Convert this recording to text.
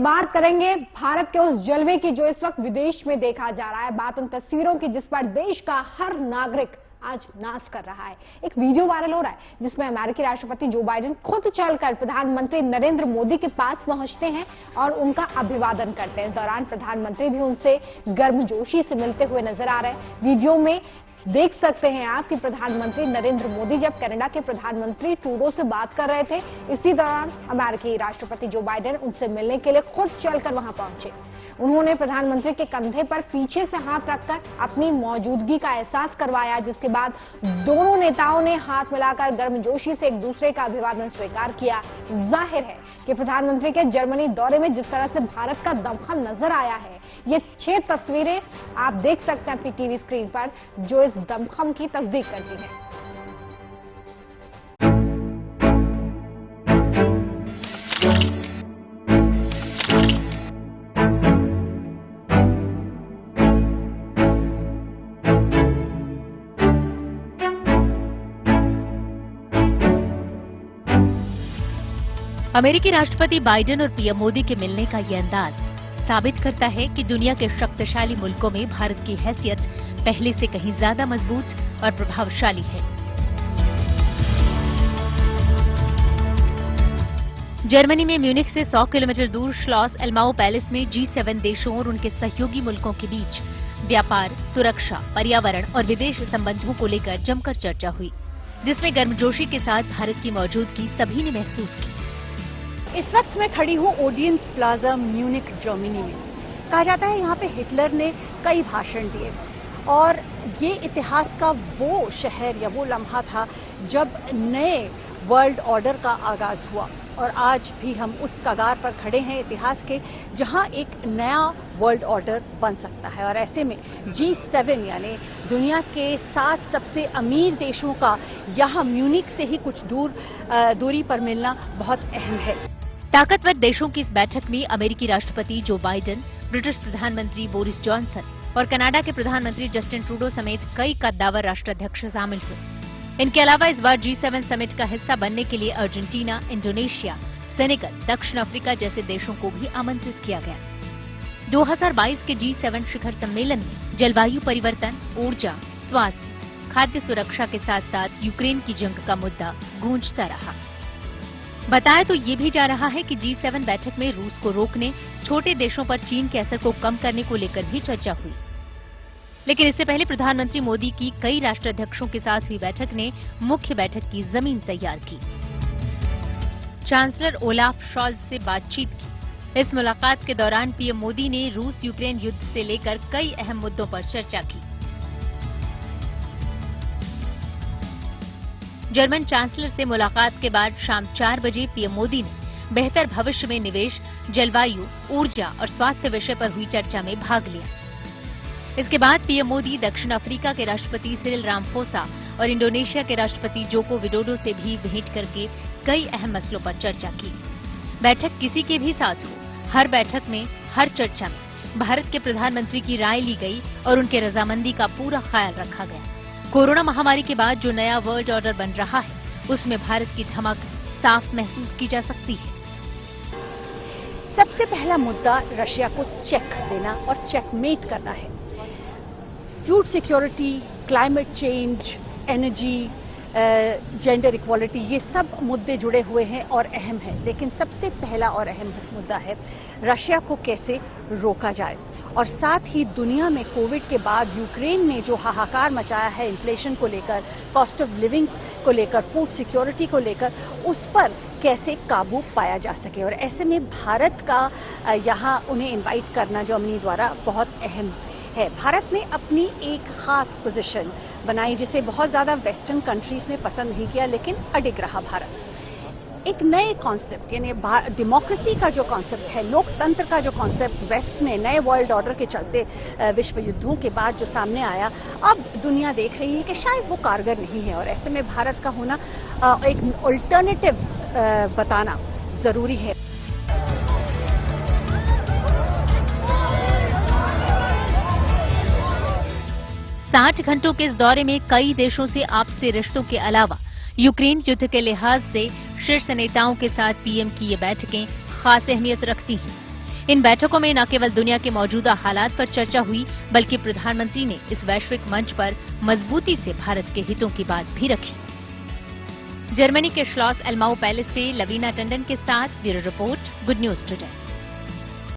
बात करेंगे भारत के उस जलवे की जो इस वक्त विदेश में देखा जा रहा है। बात उन तस्वीरों की जिस पर देश का हर नागरिक आज नाच कर रहा है। एक वीडियो वायरल हो रहा है जिसमें अमेरिकी राष्ट्रपति जो बाइडेन खुद चलकर प्रधानमंत्री नरेंद्र मोदी के पास पहुंचते हैं और उनका अभिवादन करते हैं। इस दौरान प्रधानमंत्री भी उनसे गर्मजोशी से मिलते हुए नजर आ रहे हैं। वीडियो में देख सकते हैं आप कि प्रधानमंत्री नरेंद्र मोदी जब कनाडा के प्रधानमंत्री ट्रूडो से बात कर रहे थे, इसी दौरान अमेरिकी राष्ट्रपति जो बाइडेन उनसे मिलने के लिए खुद चलकर वहां पहुंचे। उन्होंने प्रधानमंत्री के कंधे पर पीछे से हाथ रखकर अपनी मौजूदगी का एहसास करवाया, जिसके बाद दोनों नेताओं ने हाथ मिलाकर गर्मजोशी से एक दूसरे का अभिवादन स्वीकार किया। जाहिर है कि प्रधानमंत्री के जर्मनी दौरे में जिस तरह से भारत का दमखम नजर आया है, ये 6 तस्वीरें आप देख सकते हैं अपनी टीवी स्क्रीन पर, जो इस दमखम की तस्दीक करती है। अमेरिकी राष्ट्रपति बाइडेन और पीएम मोदी के मिलने का ये अंदाज साबित करता है कि दुनिया के शक्तिशाली मुल्कों में भारत की हैसियत पहले से कहीं ज्यादा मजबूत और प्रभावशाली है। जर्मनी में म्यूनिख से 100 किलोमीटर दूर श्लॉस एल्माओ पैलेस में G7 देशों और उनके सहयोगी मुल्कों के बीच व्यापार, सुरक्षा, पर्यावरण और विदेश संबंधों को लेकर जमकर चर्चा हुई, जिसमें गर्मजोशी के साथ भारत की मौजूदगी सभी ने महसूस की। इस वक्त मैं खड़ी हूँ ओडियंस प्लाजा म्यूनिख जर्मनी में। कहा जाता है यहाँ पे हिटलर ने कई भाषण दिए और ये इतिहास का वो शहर या वो लम्हा था जब नए वर्ल्ड ऑर्डर का आगाज हुआ, और आज भी हम उस कगार पर खड़े हैं इतिहास के, जहां एक नया वर्ल्ड ऑर्डर बन सकता है। और ऐसे में G7 यानी दुनिया के 7 सबसे अमीर देशों का यहाँ म्यूनिख से ही कुछ दूरी पर मिलना बहुत अहम है। ताकतवर देशों की इस बैठक में अमेरिकी राष्ट्रपति जो बाइडेन, ब्रिटिश प्रधानमंत्री बोरिस जॉनसन और कनाडा के प्रधानमंत्री जस्टिन ट्रूडो समेत कई कद्दावर राष्ट्राध्यक्ष शामिल हुए। इनके अलावा इस बार G7 समिट का हिस्सा बनने के लिए अर्जेंटीना, इंडोनेशिया, सेनेगल, दक्षिण अफ्रीका जैसे देशों को भी आमंत्रित किया गया। 2022 के G7 शिखर सम्मेलन में जलवायु परिवर्तन, ऊर्जा, स्वास्थ्य, खाद्य सुरक्षा के साथ साथ यूक्रेन की जंग का मुद्दा गूंजता रहा। बताया तो ये भी जा रहा है कि G7 बैठक में रूस को रोकने, छोटे देशों पर चीन के असर को कम करने को लेकर भी चर्चा हुई। लेकिन इससे पहले प्रधानमंत्री मोदी की कई राष्ट्राध्यक्षों के साथ हुई बैठक ने मुख्य बैठक की जमीन तैयार की। चांसलर ओलाफ शॉल्ज से बातचीत की। इस मुलाकात के दौरान पीएम मोदी ने रूस यूक्रेन युद्ध से लेकर कई अहम मुद्दों पर चर्चा की। जर्मन चांसलर से मुलाकात के बाद शाम 4 बजे पीएम मोदी ने बेहतर भविष्य में निवेश, जलवायु, ऊर्जा और स्वास्थ्य विषय पर हुई चर्चा में भाग लिया। इसके बाद पीएम मोदी दक्षिण अफ्रीका के राष्ट्रपति सिरिल रामफोसा और इंडोनेशिया के राष्ट्रपति जोको विडोडो से भी भेंट करके कई अहम मसलों पर चर्चा की। बैठक किसी के भी साथ हो, हर बैठक में, हर चर्चा में भारत के प्रधानमंत्री की राय ली गई और उनके रजामंदी का पूरा ख्याल रखा गया। कोरोना महामारी के बाद जो नया वर्ल्ड ऑर्डर बन रहा है, उसमें भारत की धमक साफ महसूस की जा सकती है। सबसे पहला मुद्दा रशिया को चेक देना और चेकमेट करना है। Food security, climate change, energy, gender equality, ये सब मुद्दे जुड़े हुए हैं और अहम हैं। लेकिन सबसे पहला और अहम मुद्दा है रशिया को कैसे रोका जाए, और साथ ही दुनिया में कोविड के बाद यूक्रेन ने जो हाहाकार मचाया है इन्फ्लेशन को लेकर, कॉस्ट ऑफ लिविंग को लेकर, फूड सिक्योरिटी को लेकर, उस पर कैसे काबू पाया जा सके। और ऐसे में भारत का यहाँ उन्हें इनवाइट करना जर्मनी द्वारा बहुत अहम है। भारत ने अपनी एक खास पोजीशन बनाई जिसे बहुत ज्यादा वेस्टर्न कंट्रीज ने पसंद नहीं किया, लेकिन अडिग रहा भारत। एक नए कॉन्सेप्ट यानी डेमोक्रेसी का जो कॉन्सेप्ट है, लोकतंत्र का जो कॉन्सेप्ट वेस्ट में नए वर्ल्ड ऑर्डर के चलते विश्व युद्धों के बाद जो सामने आया, अब दुनिया देख रही है कि शायद वो कारगर नहीं है। और ऐसे में भारत का होना एक अल्टरनेटिव बताना जरूरी है। 60 घंटों के इस दौरे में कई देशों से आपसी रिश्तों के अलावा यूक्रेन युद्ध के लिहाज से शीर्ष नेताओं के साथ पीएम की ये बैठकें खास अहमियत रखती हैं। इन बैठकों में न केवल दुनिया के मौजूदा हालात पर चर्चा हुई, बल्कि प्रधानमंत्री ने इस वैश्विक मंच पर मजबूती से भारत के हितों की बात भी रखी। जर्मनी के श्लॉस एल्माउ पैलेस से लवीना टंडन के साथ bureau report, good news today.